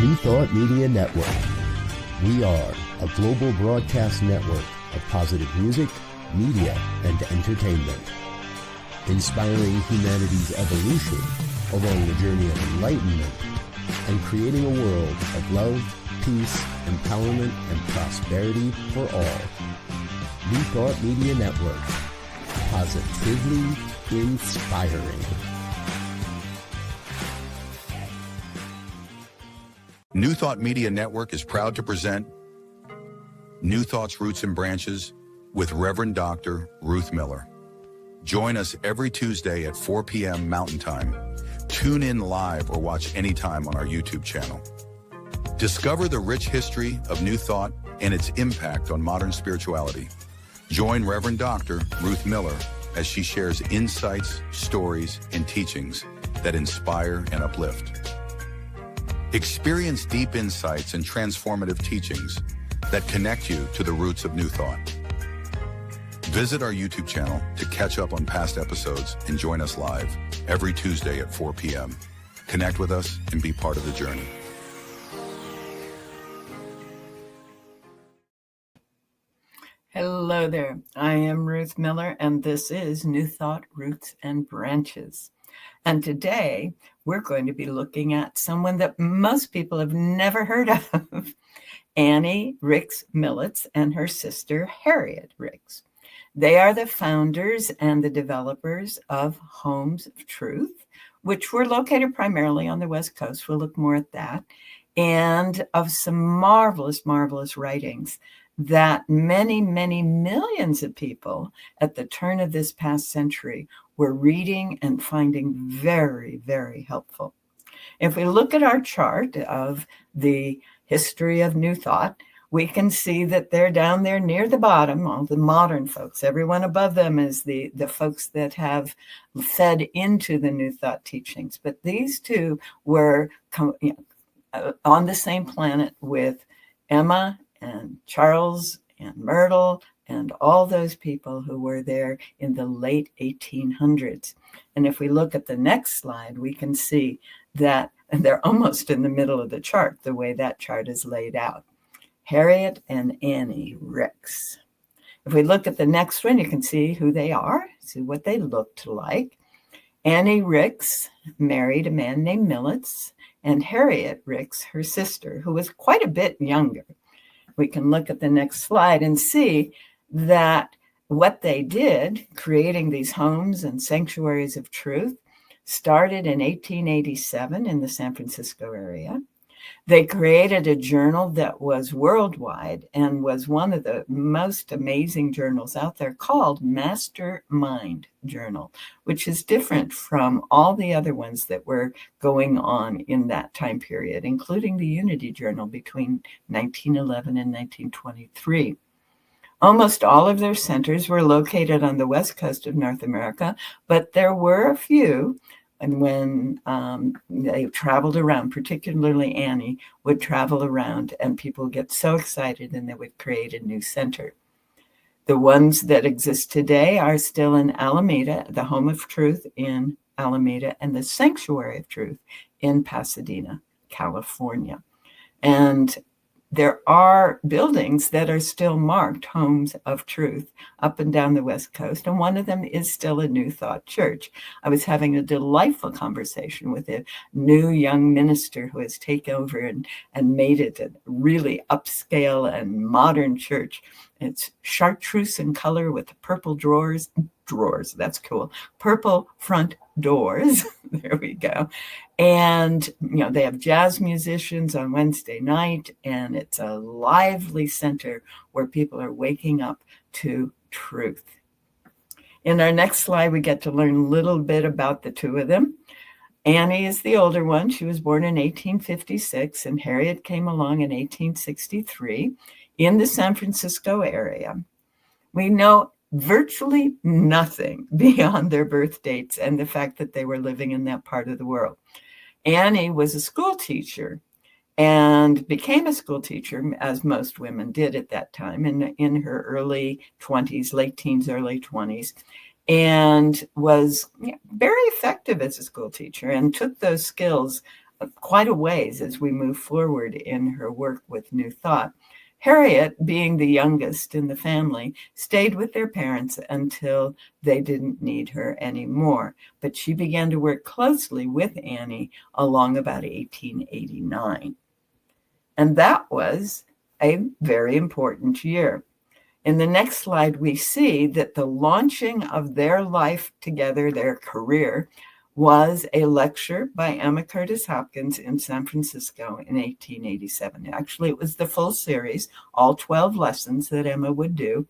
New Thought Media Network. We are a global broadcast network of positive music, media, and entertainment, inspiring humanity's evolution along the journey of enlightenment and creating a world of love, peace, empowerment, and prosperity for all. New Thought Media Network. Positively inspiring. New Thought Media Network is proud to present New Thought's Roots and Branches with Reverend Dr. Ruth Miller. Join us every Tuesday at 4 p.m. Mountain Time. Tune in live or watch anytime on our YouTube channel. Discover the rich history of New Thought and its impact on modern spirituality. Join Reverend Dr. Ruth Miller as she shares insights, stories, and teachings that inspire and uplift. Experience deep insights and transformative teachings that connect you to the roots of New Thought. Visit our YouTube channel to catch up on past episodes and join us live every Tuesday at 4 p.m. Connect with us and be part of the journey. Hello there. I am Ruth Miller, and this is New Thought, Roots and Branches. And today we're going to be looking at someone that most people have never heard of, Annie Rix Millets and her sister, Harriet Rix. They are the founders and the developers of Homes of Truth, which were located primarily on the West Coast. We'll look more at that. And of some marvelous, marvelous writings that many, many millions of people at the turn of this past century were reading and finding very, very helpful. If we look at our chart of the history of New Thought, we can see that they're down there near the bottom, all the modern folks. Everyone above them is the folks that have fed into the New Thought teachings. But these two were on the same planet with Emma and Charles and Myrtle and all those people who were there in the late 1800s. And if we look at the next slide, we can see that they're almost in the middle of the chart, the way that chart is laid out. Harriet and Annie Rix. If we look at the next one, you can see who they are, see what they looked like. Annie Rix married a man named Millets, and Harriet Rix, her sister, who was quite a bit younger. We can look at the next slide and see that what they did, creating these homes and sanctuaries of truth, started in 1887 in the San Francisco area. They created a journal that was worldwide and was one of the most amazing journals out there called Mastermind Journal, which is different from all the other ones that were going on in that time period, including the Unity Journal between 1911 and 1923. Almost all of their centers were located on the west coast of North America, but there were a few. And when they traveled around, particularly Annie would travel around, and people would get so excited and they would create a new center. The ones that exist today are still in Alameda, the Home of Truth in Alameda, and the Sanctuary of Truth in Pasadena, California. And there are buildings that are still marked Homes of Truth up and down the West Coast, and one of them is still a New Thought church. I was having a delightful conversation with a new young minister who has taken over and made it a really upscale and modern church. It's chartreuse in color with purple drawers, that's cool, purple front doors. There we go. And, they have jazz musicians on Wednesday night, and it's a lively center where people are waking up to truth. In our next slide, we get to learn a little bit about the two of them. Annie is the older one. She was born in 1856, and Harriet came along in 1863 in the San Francisco area. We know virtually nothing beyond their birth dates and the fact that they were living in that part of the world. Annie was a school teacher and became a school teacher, as most women did at that time, in her early 20s, late teens, early 20s, and was very effective as a school teacher and took those skills quite a ways as we move forward in her work with New Thought. Harriet, being the youngest in the family, stayed with their parents until they didn't need her anymore. But she began to work closely with Annie along about 1889. And that was a very important year. In the next slide, we see that the launching of their life together, their career, was a lecture by Emma Curtis Hopkins in San Francisco in 1887. Actually, it was the full series, all 12 lessons that Emma would do.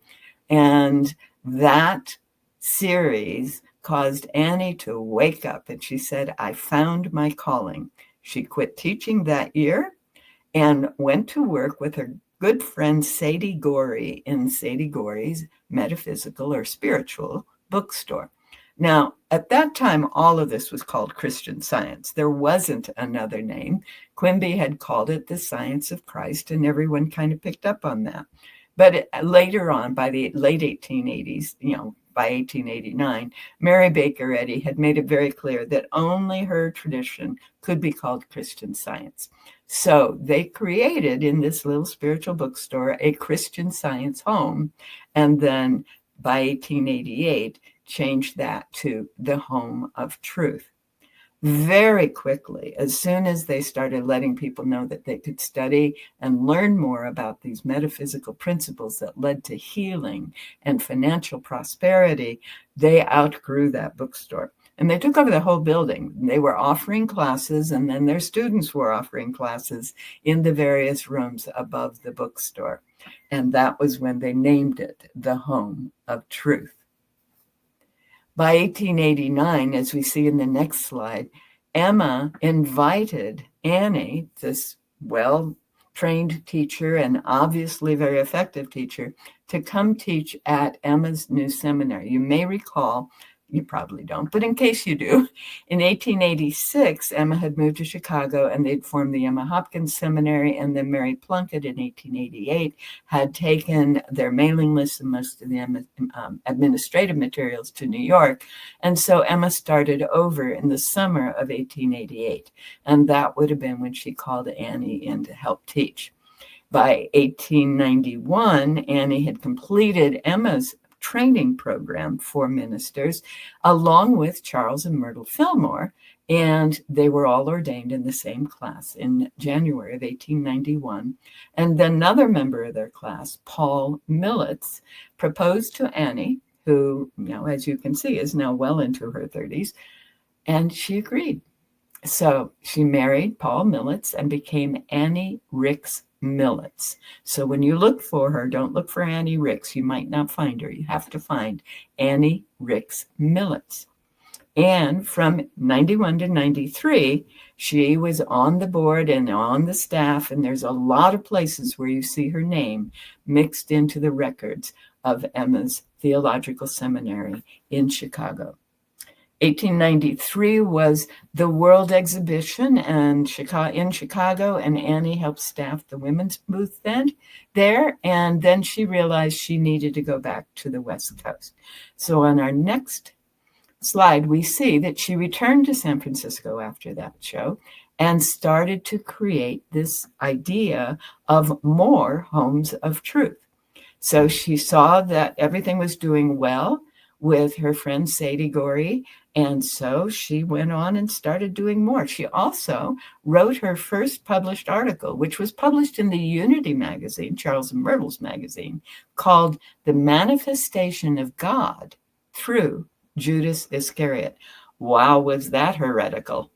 And that series caused Annie to wake up. And she said, I found my calling. She quit teaching that year and went to work with her good friend Sadie Gorey in Sadie Gorey's metaphysical or spiritual bookstore. Now, at that time, all of this was called Christian Science. There wasn't another name. Quimby had called it the Science of Christ, and everyone kind of picked up on that. But later on, by the late 1880s, by 1889, Mary Baker Eddy had made it very clear that only her tradition could be called Christian Science. So they created in this little spiritual bookstore a Christian Science home, and then by 1888, changed that to the Home of Truth. Very quickly, as soon as they started letting people know that they could study and learn more about these metaphysical principles that led to healing and financial prosperity, they outgrew that bookstore. And they took over the whole building. They were offering classes, and then their students were offering classes in the various rooms above the bookstore. And that was when they named it the Home of Truth. By 1889, as we see in the next slide, Emma invited Annie, this well-trained teacher and obviously very effective teacher, to come teach at Emma's new seminary. You may recall, you probably don't, but in case you do, in 1886, Emma had moved to Chicago and they'd formed the Emma Hopkins Seminary, and then Mary Plunkett in 1888 had taken their mailing list and most of the administrative materials to New York. And so Emma started over in the summer of 1888, and that would have been when she called Annie in to help teach. By 1891, Annie had completed Emma's training program for ministers, along with Charles and Myrtle Fillmore, and they were all ordained in the same class in January of 1891. And then another member of their class, Paul Millets, proposed to Annie, who, as you can see, is now well into her 30s, and she agreed. So she married Paul Millets and became Annie Rix Millets. So when you look for her, don't look for Annie Rix. You might not find her. You have to find Annie Rix Millets. And from 91 to 93, she was on the board and on the staff, and there's a lot of places where you see her name mixed into the records of Emma's Theological Seminary in Chicago. 1893 was the World Exhibition in Chicago, and Annie helped staff the women's booth there. And then she realized she needed to go back to the West Coast. So on our next slide, we see that she returned to San Francisco after that show and started to create this idea of more homes of truth. So she saw that everything was doing well with her friend Sadie Gorey, and so she went on and started doing more. She also wrote her first published article, which was published in the Unity magazine, Charles and Myrtle's magazine, called The Manifestation of God Through Judas Iscariot. Wow, was that heretical.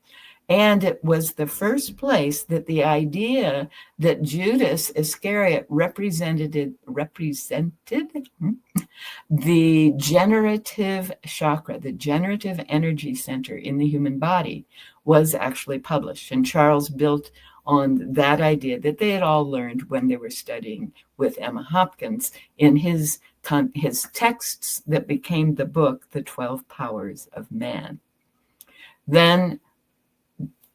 And it was the first place that the idea that Judas Iscariot represented the generative chakra, the generative energy center in the human body, was actually published. And Charles built on that idea that they had all learned when they were studying with Emma Hopkins in his texts that became the book, The 12 Powers of Man. Then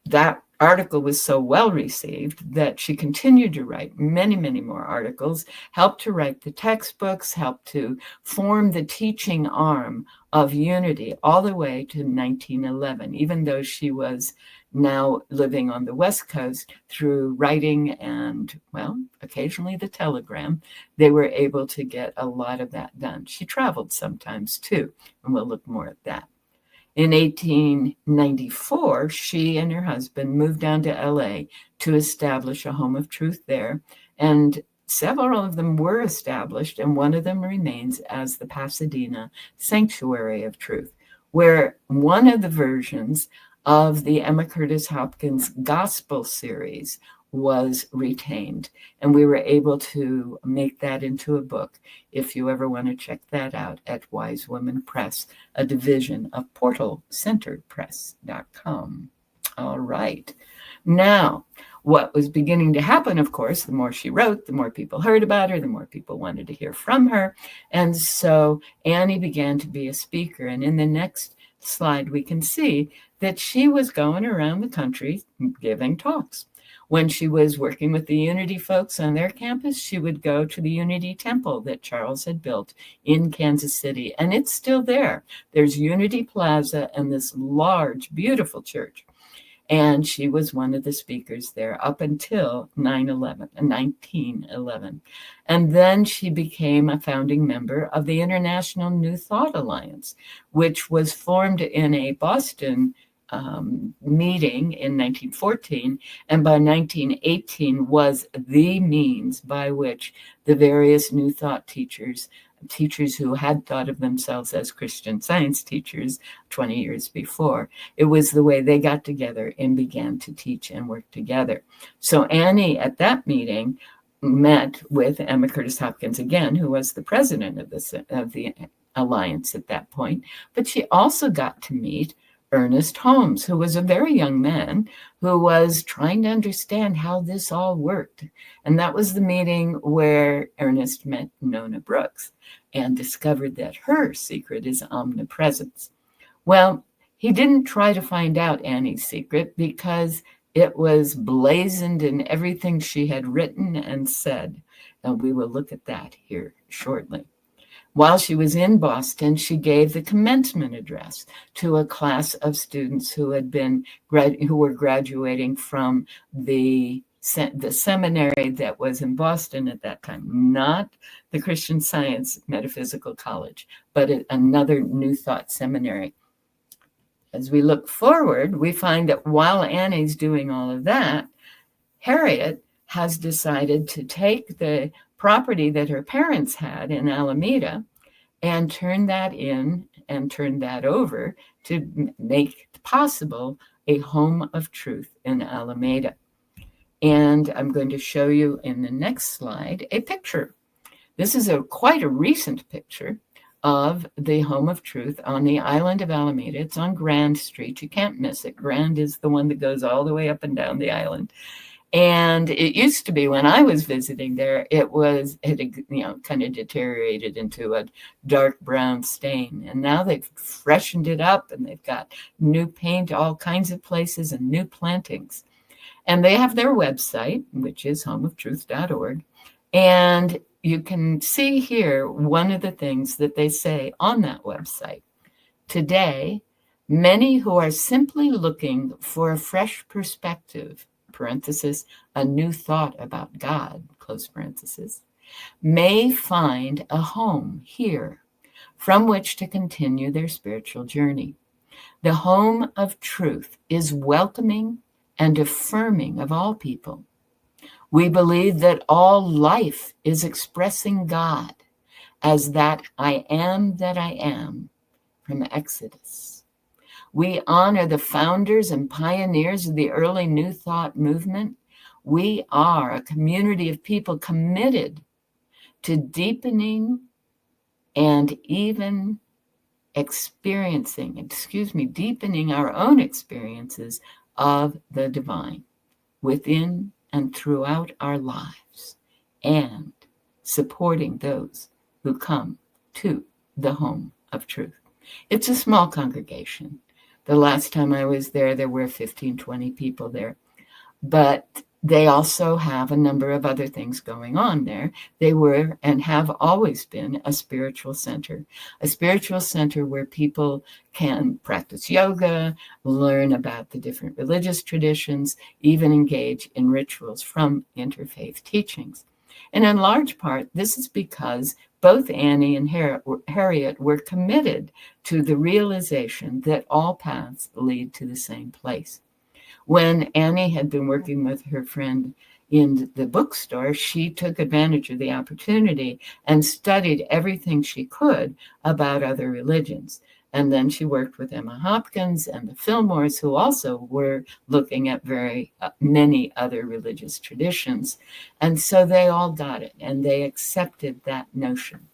that article was so well received that she continued to write many, many more articles, helped to write the textbooks, helped to form the teaching arm of Unity all the way to 1911, even though she was now living on the West Coast, through writing and, well, occasionally the telegram, they were able to get a lot of that done. She traveled sometimes too, and we'll look more at that. In 1894, she and her husband moved down to LA to establish a home of truth there, and several of them were established, and one of them remains as the Pasadena Sanctuary of Truth, where one of the versions of the Emma Curtis Hopkins Gospel series was retained, and we were able to make that into a book. If you ever want to check that out, at Wise Women Press, a division of portalcenterpress.com. All right. Now, what was beginning to happen, of course, the more she wrote, the more people heard about her, the more people wanted to hear from her. And so Annie began to be a speaker. And in the next slide, we can see that she was going around the country giving talks. When she was working with the Unity folks on their campus, she would go to the Unity Temple that Charles had built in Kansas City, and it's still there. There's Unity Plaza and this large, beautiful church. And she was one of the speakers there up until 1911. And then she became a founding member of the International New Thought Alliance, which was formed in a Boston meeting in 1914, and by 1918 was the means by which the various New Thought teachers who had thought of themselves as Christian Science teachers 20 years before, it was the way they got together and began to teach and work together. So Annie at that meeting met with Emma Curtis Hopkins again, who was the president of the alliance at that point, but she also got to meet Ernest Holmes, who was a very young man who was trying to understand how this all worked. And that was the meeting where Ernest met Nona Brooks and discovered that her secret is omnipresence. Well, he didn't try to find out Annie's secret because it was blazoned in everything she had written and said. And we will look at that here shortly. While she was in Boston, she gave the commencement address to a class of students who were graduating from the seminary that was in Boston at that time, not the Christian Science Metaphysical College, but another New Thought seminary. As we look forward, we find that while Annie's doing all of that, Harriet has decided to take the property that her parents had in Alameda and turn that over to make possible a home of truth in Alameda. And I'm going to show you in the next slide a picture. This is quite a recent picture of the home of truth on the island of Alameda. It's on Grand Street. You can't miss it. Grand is the one that goes all the way up and down the island. And it used to be, when I was visiting there, it had kind of deteriorated into a dark brown stain. And now they've freshened it up, and they've got new paint, all kinds of places, and new plantings. And they have their website, which is homeoftruth.org. And you can see here one of the things that they say on that website. Today, many who are simply looking for a fresh perspective, parenthesis, a new thought about God, close parenthesis, may find a home here from which to continue their spiritual journey. The home of truth is welcoming and affirming of all people. We believe that all life is expressing God as that I am from Exodus. We honor the founders and pioneers of the early New Thought movement. We are a community of people committed to deepening and even deepening our own experiences of the divine within and throughout our lives, and supporting those who come to the home of truth. It's a small congregation. The last time I was there were 15, 20 people there. But They also have a number of other things going on there. They were and have always been a spiritual center where people can practice yoga, learn about the different religious traditions, even engage in rituals from interfaith teachings. And in large part, this is because both Annie and Harriet were committed to the realization that all paths lead to the same place. When Annie had been working with her friend in the bookstore, she took advantage of the opportunity and studied everything she could about other religions. And then she worked with Emma Hopkins and the Fillmores, who also were looking at very many other religious traditions. And so they all got it, and they accepted that notion.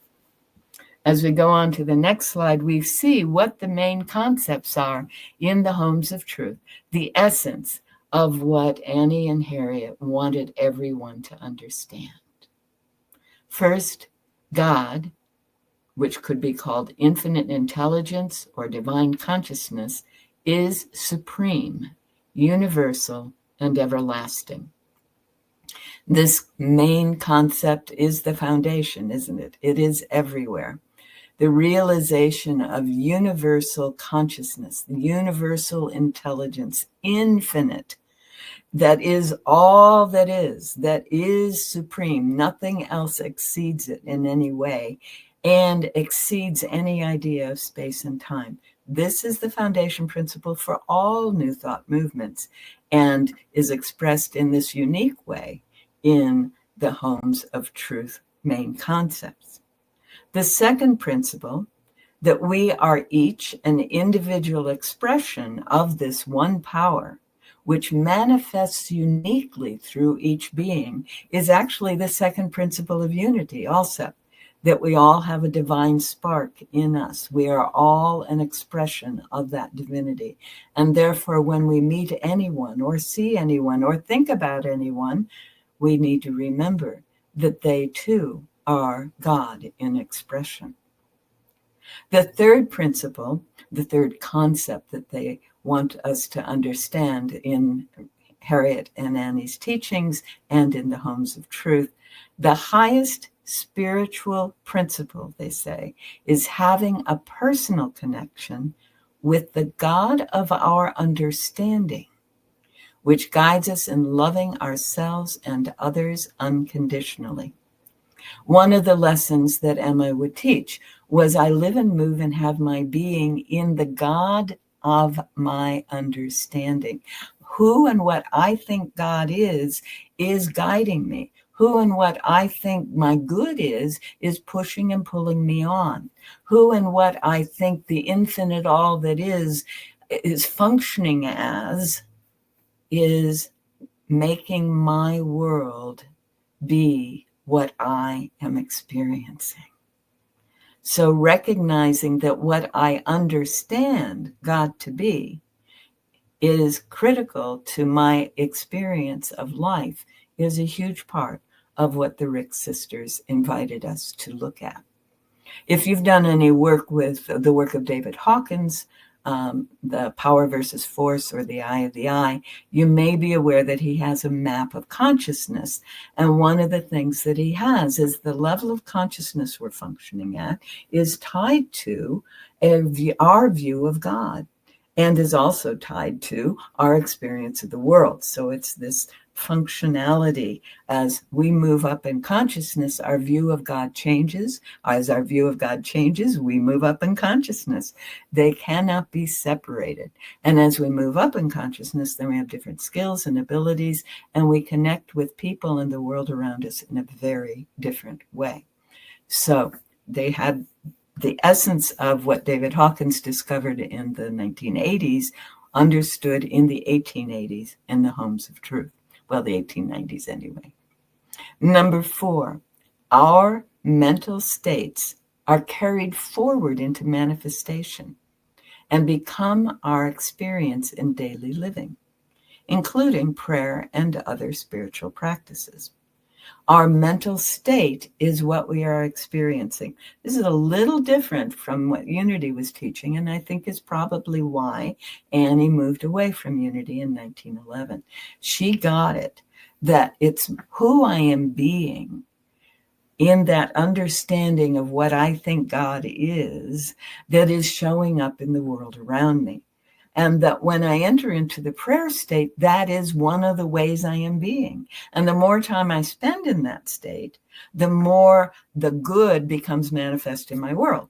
As we go on to the next slide, we see what the main concepts are in the Homes of Truth, the essence of what Annie and Harriet wanted everyone to understand. First, God, which could be called infinite intelligence or divine consciousness, is supreme, universal, and everlasting. This main concept is the foundation, isn't it? It is everywhere. The realization of universal consciousness, universal intelligence, infinite, that is all that is supreme. Nothing else exceeds it in any way and exceeds any idea of space and time. This is the foundation principle for all New Thought movements and is expressed in this unique way in the Homes of Truth main concepts. The second principle, that we are each an individual expression of this one power, which manifests uniquely through each being, is actually the second principle of unity also, that we all have a divine spark in us. We are all an expression of that divinity. And therefore, when we meet anyone or see anyone or think about anyone, we need to remember that they too are God in expression. The third principle, the third concept that they want us to understand in Harriet and Annie's teachings and in the Homes of Truth, the highest spiritual principle, they say, is having a personal connection with the God of our understanding, which guides us in loving ourselves and others unconditionally. One of the lessons that Emma would teach was, I live and move and have my being in the God of my understanding. Who and what I think God is guiding me. Who and what I think my good is pushing and pulling me on. Who and what I think the infinite all that is functioning as is making my world be what I am experiencing. So recognizing that what I understand God to be is critical to my experience of life is a huge part of what the Rix sisters invited us to look at. If you've done any work with the work of David Hawkins, the Power versus Force or the Eye of the I, you may be aware that he has a map of consciousness. And one of the things that he has is the level of consciousness we're functioning at is tied to our view of God and is also tied to our experience of the world. So it's this functionality. As we move up in consciousness, our view of God changes. As our view of God changes, we move up in consciousness. They cannot be separated. And as we move up in consciousness, then we have different skills and abilities, and we connect with people in the world around us in a very different way. So they had the essence of what David Hawkins discovered in the 1980s, understood in the 1880s in the Homes of Truth. Well, the 1890s anyway. Number 4, our mental states are carried forward into manifestation and become our experience in daily living, including prayer and other spiritual practices. Our mental state is what we are experiencing. This is a little different from what Unity was teaching, and I think is probably why Annie moved away from Unity in 1911. She got it, that it's who I am being in that understanding of what I think God is that is showing up in the world around me. And that when I enter into the prayer state, that is one of the ways I am being. And the more time I spend in that state, the more the good becomes manifest in my world.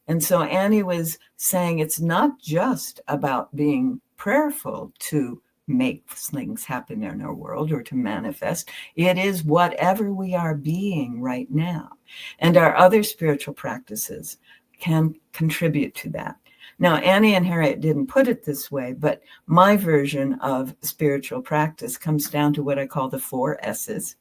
And so Annie was saying it's not just about being prayerful to make things happen in our world or to manifest. It is whatever we are being right now. And our other spiritual practices can contribute to that. Now, Annie and Harriet didn't put it this way, but my version of spiritual practice comes down to what I call the 4 S's.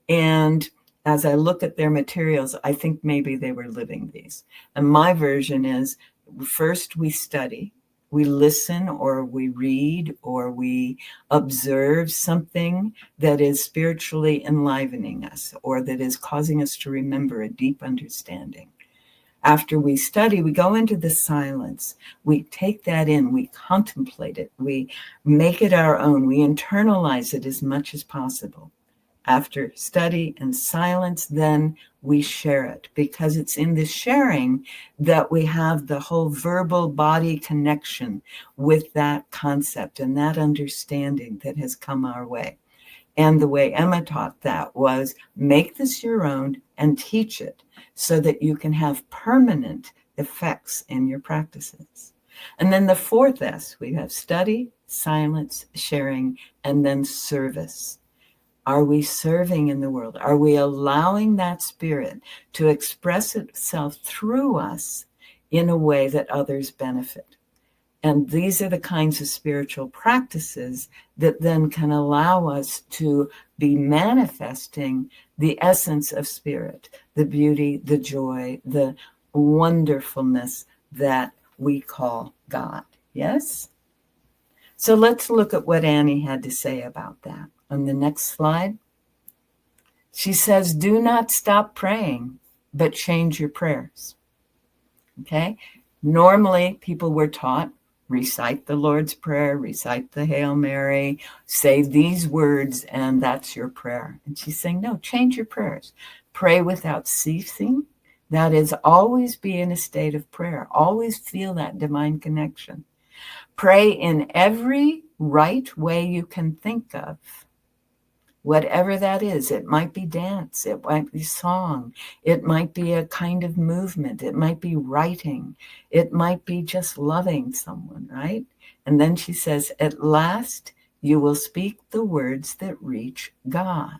And as I look at their materials, I think maybe they were living these. And my version is, first we study, we listen, or we read, or we observe something that is spiritually enlivening us, or that is causing us to remember a deep understanding. After we study, we go into the silence. We take that in, we contemplate it, we make it our own, we internalize it as much as possible. After study and silence, then we share it, because it's in the sharing that we have the whole verbal body connection with that concept and that understanding that has come our way. And the way Emma taught that was make this your own and teach it so that you can have permanent effects in your practices. And then the 4th S, we have study, silence, sharing, and then service. Are we serving in the world? Are we allowing that spirit to express itself through us in a way that others benefit? And these are the kinds of spiritual practices that then can allow us to be manifesting the essence of spirit, the beauty, the joy, the wonderfulness that we call God. Yes? So let's look at what Annie had to say about that. On the next slide, she says, do not stop praying, but change your prayers. Okay? Normally, people were taught, recite the Lord's Prayer, recite the Hail Mary, say these words, and that's your prayer. And she's saying, no, change your prayers. Pray without ceasing. That is, always be in a state of prayer. Always feel that divine connection. Pray in every right way you can think of. Whatever that is, it might be dance, it might be song, it might be a kind of movement, it might be writing, it might be just loving someone, right? And then she says, at last you will speak the words that reach God.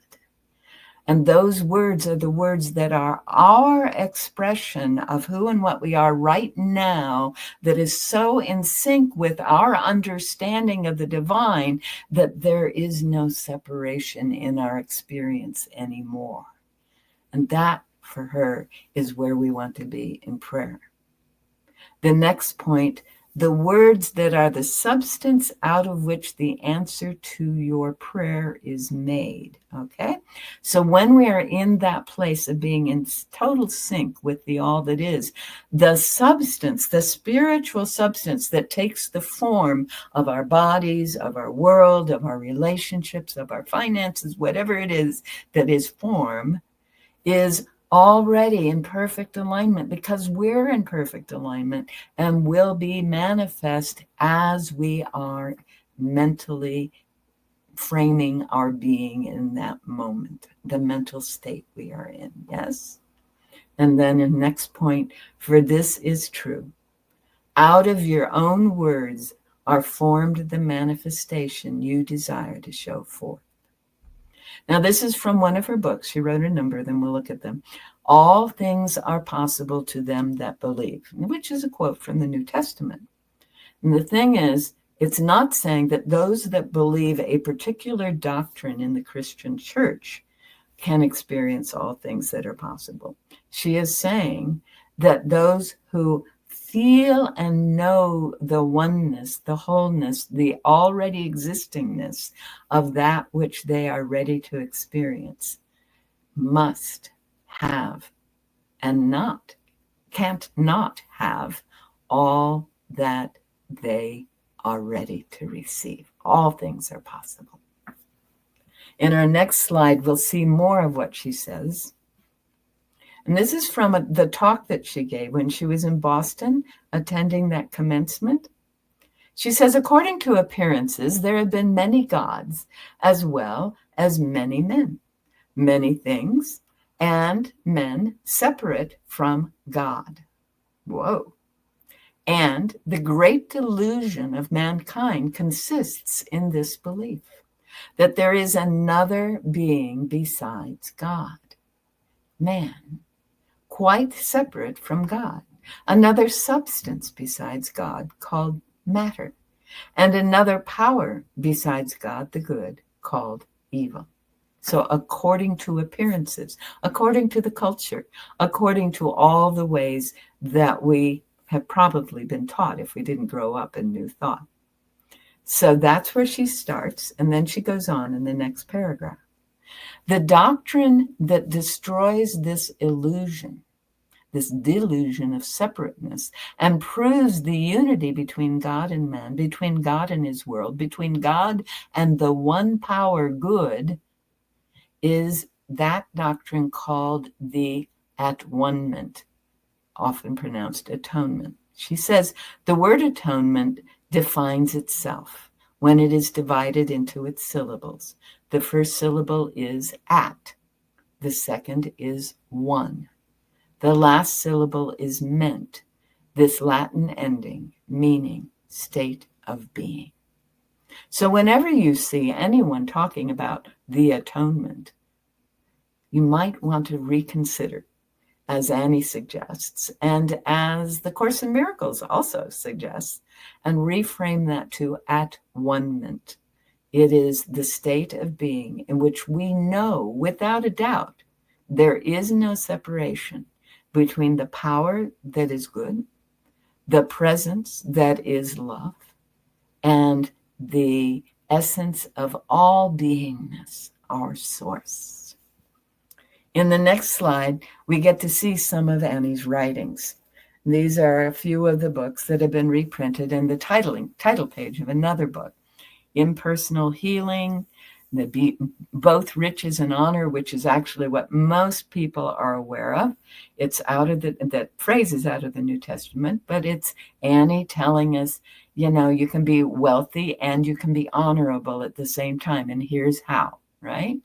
And those words are the words that are our expression of who and what we are right now, that is so in sync with our understanding of the divine that there is no separation in our experience anymore. And that, for her, is where we want to be in prayer. The next point, the words that are the substance out of which the answer to your prayer is made, okay? So when we are in that place of being in total sync with the all that is, the substance, the spiritual substance that takes the form of our bodies, of our world, of our relationships, of our finances, whatever it is that is form, is already in perfect alignment, because we're in perfect alignment and will be manifest as we are mentally framing our being in that moment, the mental state we are in. Yes? And then the next point, for this is true. Out of your own words are formed the manifestation you desire to show forth. Now, this is from one of her books. She wrote a number of them. We'll look at them. All things are possible to them that believe, which is a quote from the New Testament. And the thing is, it's not saying that those that believe a particular doctrine in the Christian church can experience all things that are possible. She is saying that those who feel and know the oneness, the wholeness, the already existingness of that which they are ready to experience must have and can't not have all that they are ready to receive. All things are possible. In our next slide, we'll see more of what she says. And this is from the talk that she gave when she was in Boston attending that commencement. She says, according to appearances, there have been many gods as well as many men, many things, and men separate from God. Whoa. And the great delusion of mankind consists in this belief that there is another being besides God, man, quite separate from God, another substance besides God called matter, and another power besides God, the good, called evil. So according to appearances, according to the culture, according to all the ways that we have probably been taught if we didn't grow up in New Thought. So that's where she starts, and then she goes on in the next paragraph. The doctrine that destroys this illusion, this delusion of separateness, and proves the unity between God and man, between God and his world, between God and the one power good, is that doctrine called the at-one-ment, often pronounced atonement. She says the word atonement defines itself when it is divided into its syllables. The first syllable is at. The second is one. The last syllable is meant, this Latin ending, meaning state of being. So whenever you see anyone talking about the atonement, you might want to reconsider, as Annie suggests, and as the Course in Miracles also suggests, and reframe that to at-one-ment. It is the state of being in which we know without a doubt there is no separation between the power that is good, the presence that is love, and the essence of all beingness, our source. In the next slide, we get to see some of Annie's writings. These are a few of the books that have been reprinted in the title page of another book, Impersonal Healing, Both Riches and Honor, which is actually what most people are aware of. It's that phrase is out of the New Testament, but it's Annie telling us, you can be wealthy and you can be honorable at the same time, and here's how, right?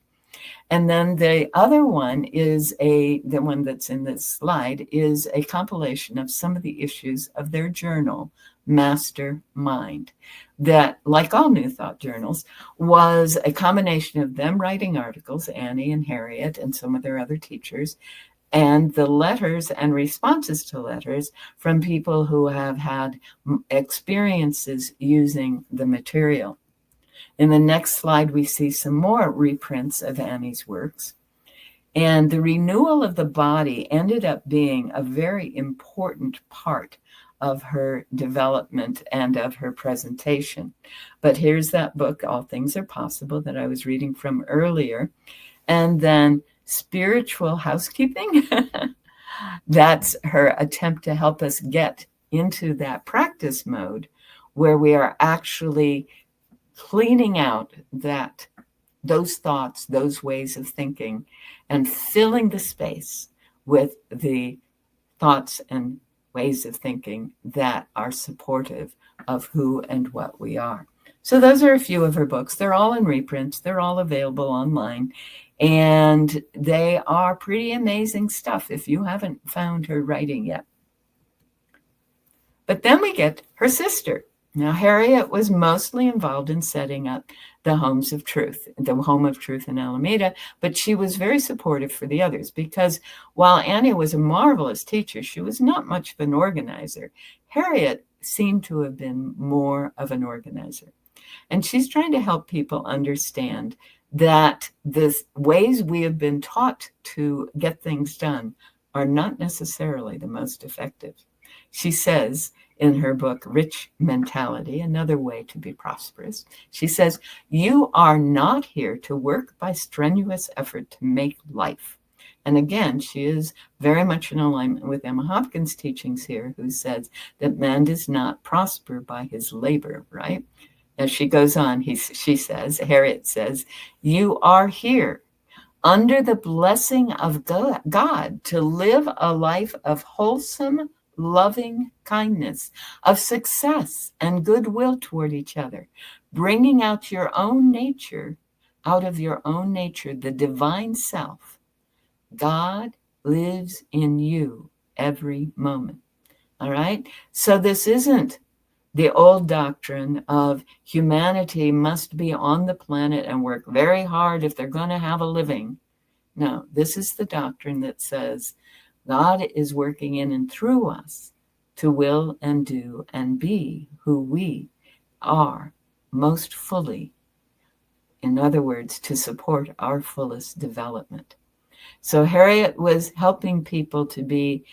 And then the other one is the one that's in this slide is a compilation of some of the issues of their journal, Mastermind, that, like all New Thought journals, was a combination of them writing articles, Annie and Harriet and some of their other teachers, and the letters and responses to letters from people who have had experiences using the material. In the next slide, we see some more reprints of Annie's works. And the renewal of the body ended up being a very important part of her development and of her presentation. But here's that book, All Things Are Possible, that I was reading from earlier. And then Spiritual Housekeeping. That's her attempt to help us get into that practice mode where we are actually cleaning out those thoughts, those ways of thinking, and filling the space with the thoughts and ways of thinking that are supportive of who and what we are. So those are a few of her books. They're all in reprints. They're all available online. And they are pretty amazing stuff if you haven't found her writing yet. But then we get her sister. Now, Harriet was mostly involved in setting up the Homes of Truth, the Home of Truth in Alameda, but she was very supportive for the others because while Annie was a marvelous teacher, she was not much of an organizer. Harriet seemed to have been more of an organizer. And she's trying to help people understand that the ways we have been taught to get things done are not necessarily the most effective. She says in her book, Rich Mentality, Another Way to Be Prosperous, she says, you are not here to work by strenuous effort to make life. And again, she is very much in alignment with Emma Hopkins' teachings here, who says that man does not prosper by his labor, right? As she goes on, she says, Harriet says, you are here under the blessing of God to live a life of wholesome, loving kindness, of success and goodwill toward each other, bringing out your own nature, out of your own nature, the divine self. God lives in you every moment. All right? So this isn't the old doctrine of humanity must be on the planet and work very hard if they're going to have a living. No, this is the doctrine that says God is working in and through us to will and do and be who we are most fully. In other words, to support our fullest development. So Harriet was helping people to be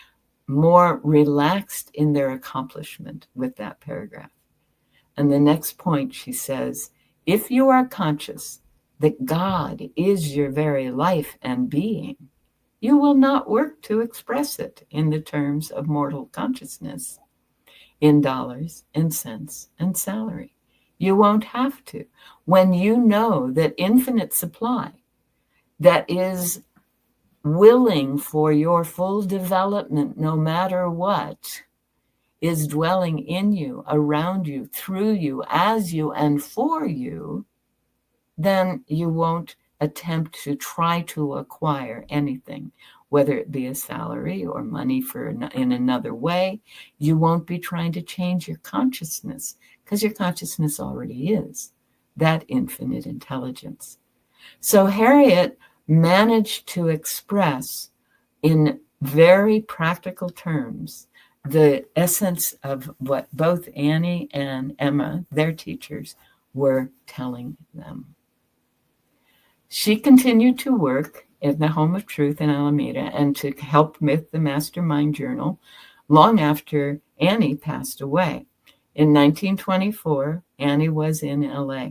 more relaxed in their accomplishment with that paragraph. And the next point, she says, if you are conscious that God is your very life and being, you will not work to express it in the terms of mortal consciousness, in dollars and cents and salary. You won't have to. When you know that infinite supply that is willing for your full development, no matter what, is dwelling in you, around you, through you, as you, and for you, then you won't attempt to try to acquire anything, whether it be a salary or money in another way. You won't be trying to change your consciousness because your consciousness already is that infinite intelligence. So Harriet managed to express in very practical terms the essence of what both Annie and Emma, their teachers, were telling them. She continued to work in the Home of Truth in Alameda and to help with the Mastermind Journal long after Annie passed away. In 1924, Annie was in LA.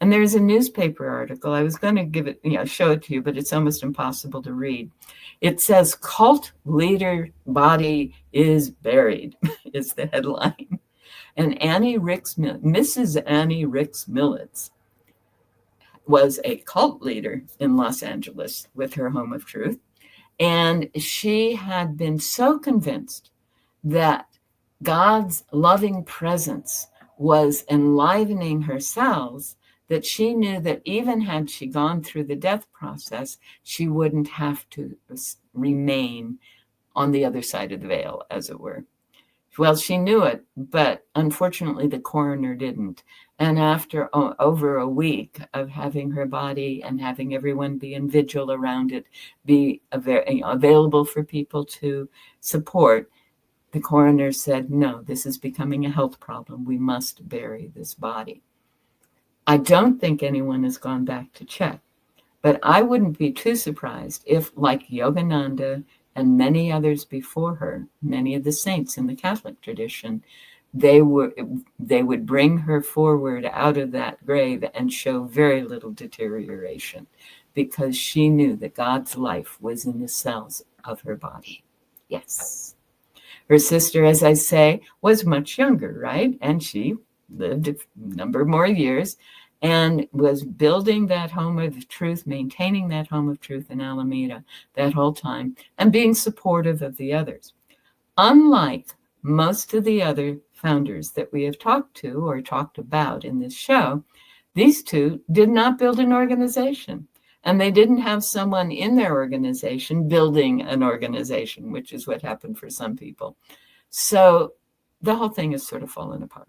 And there's a newspaper article. I was going to show it to you, but it's almost impossible to read. It says, "Cult leader body is buried," is the headline. And Mrs. Annie Rix Millets was a cult leader in Los Angeles with her Home of Truth. And she had been so convinced that God's loving presence was enlivening her cells that she knew that even had she gone through the death process, she wouldn't have to remain on the other side of the veil, as it were. Well, she knew it, but unfortunately the coroner didn't. And after over a week of having her body and having everyone be in vigil around it, be available for people to support, the coroner said, no, this is becoming a health problem. We must bury this body. I don't think anyone has gone back to check, but I wouldn't be too surprised if, like Yogananda and many others before her, many of the saints in the Catholic tradition, they would bring her forward out of that grave and show very little deterioration because she knew that God's life was in the cells of her body. Yes. Her sister, as I say, was much younger, right? And she lived a number more years and was building that Home of Truth, maintaining that Home of Truth in Alameda that whole time, and being supportive of the others. Unlike most of the other founders that we have talked to or talked about in this show, these two did not build an organization, and they didn't have someone in their organization building an organization, which is what happened for some people. So the whole thing has sort of fallen apart.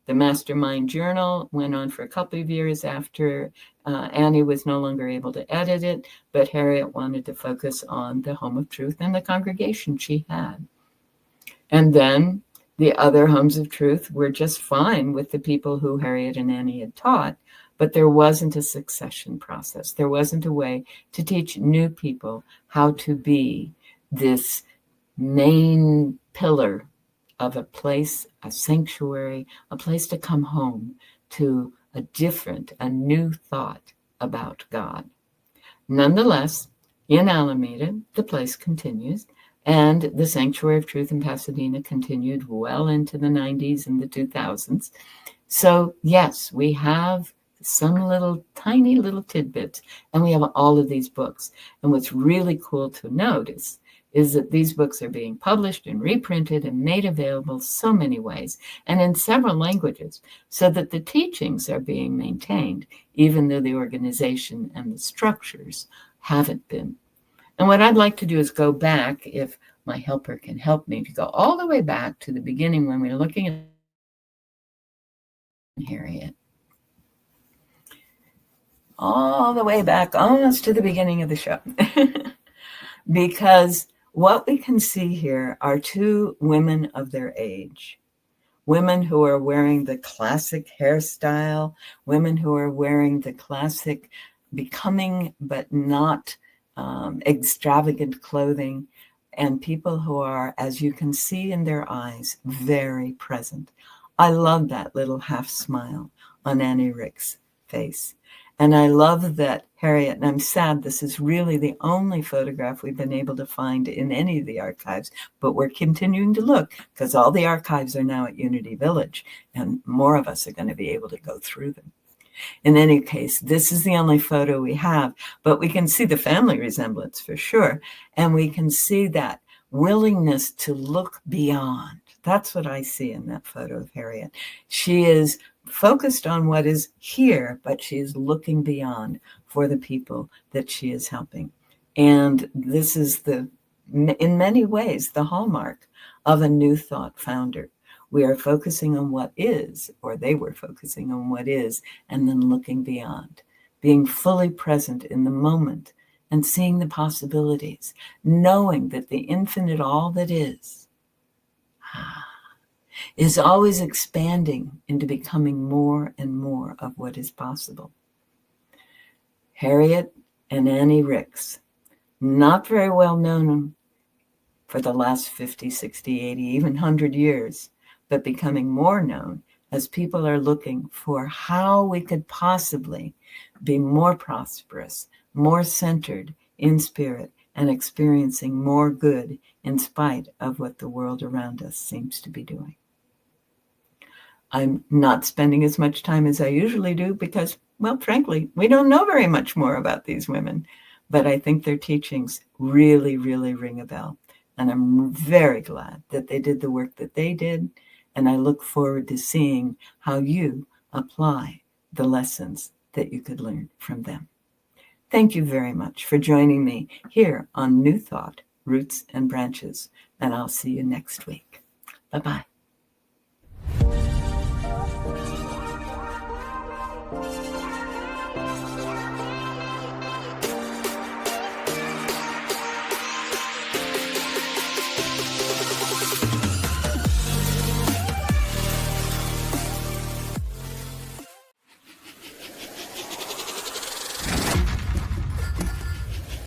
The Mastermind Journal went on for a couple of years after Annie was no longer able to edit it, but Harriet wanted to focus on the Home of Truth and the congregation she had. And then the other Homes of Truth were just fine with the people who Harriet and Annie had taught, but there wasn't a succession process. There wasn't a way to teach new people how to be this main pillar of a place, a sanctuary, a place to come home to a new thought about God. Nonetheless, in Alameda, the place continues, and the Sanctuary of Truth in Pasadena continued well into the 90s and the 2000s. So yes, we have some little tiny little tidbits, and we have all of these books. And what's really cool to notice is that these books are being published and reprinted and made available so many ways and in several languages, so that the teachings are being maintained, even though the organization and the structures haven't been. And what I'd like to do is go back, if my helper can help me, to go all the way back to the beginning when we were looking at Harriet. All the way back, almost to the beginning of the show. Because what we can see here are two women of their age. Women who are wearing the classic hairstyle, women who are wearing the classic becoming but not extravagant clothing, and people who are, as you can see in their eyes, very present. I love that little half smile on Annie Rix's face. And I love that Harriet, and I'm sad this is really the only photograph we've been able to find in any of the archives, but we're continuing to look because all the archives are now at Unity Village, and more of us are going to be able to go through them. In any case, this is the only photo we have, but we can see the family resemblance for sure, and we can see that willingness to look beyond. That's what I see in that photo of Harriet. She is focused on what is here, but she is looking beyond for the people that she is helping. And this is in many ways, the hallmark of a New Thought founder. We are focusing on what is, or they were focusing on what is, and then looking beyond, being fully present in the moment and seeing the possibilities, knowing that the infinite all that is always expanding into becoming more and more of what is possible. Harriet and Annie Rix, not very well known for the last 50, 60, 80, even 100 years, but becoming more known as people are looking for how we could possibly be more prosperous, more centered in spirit, and experiencing more good in spite of what the world around us seems to be doing. I'm not spending as much time as I usually do because, well, frankly, we don't know very much more about these women, but I think their teachings really, really ring a bell. And I'm very glad that they did the work that they did. And I look forward to seeing how you apply the lessons that you could learn from them. Thank you very much for joining me here on New Thought, Roots and Branches. And I'll see you next week. Bye-bye.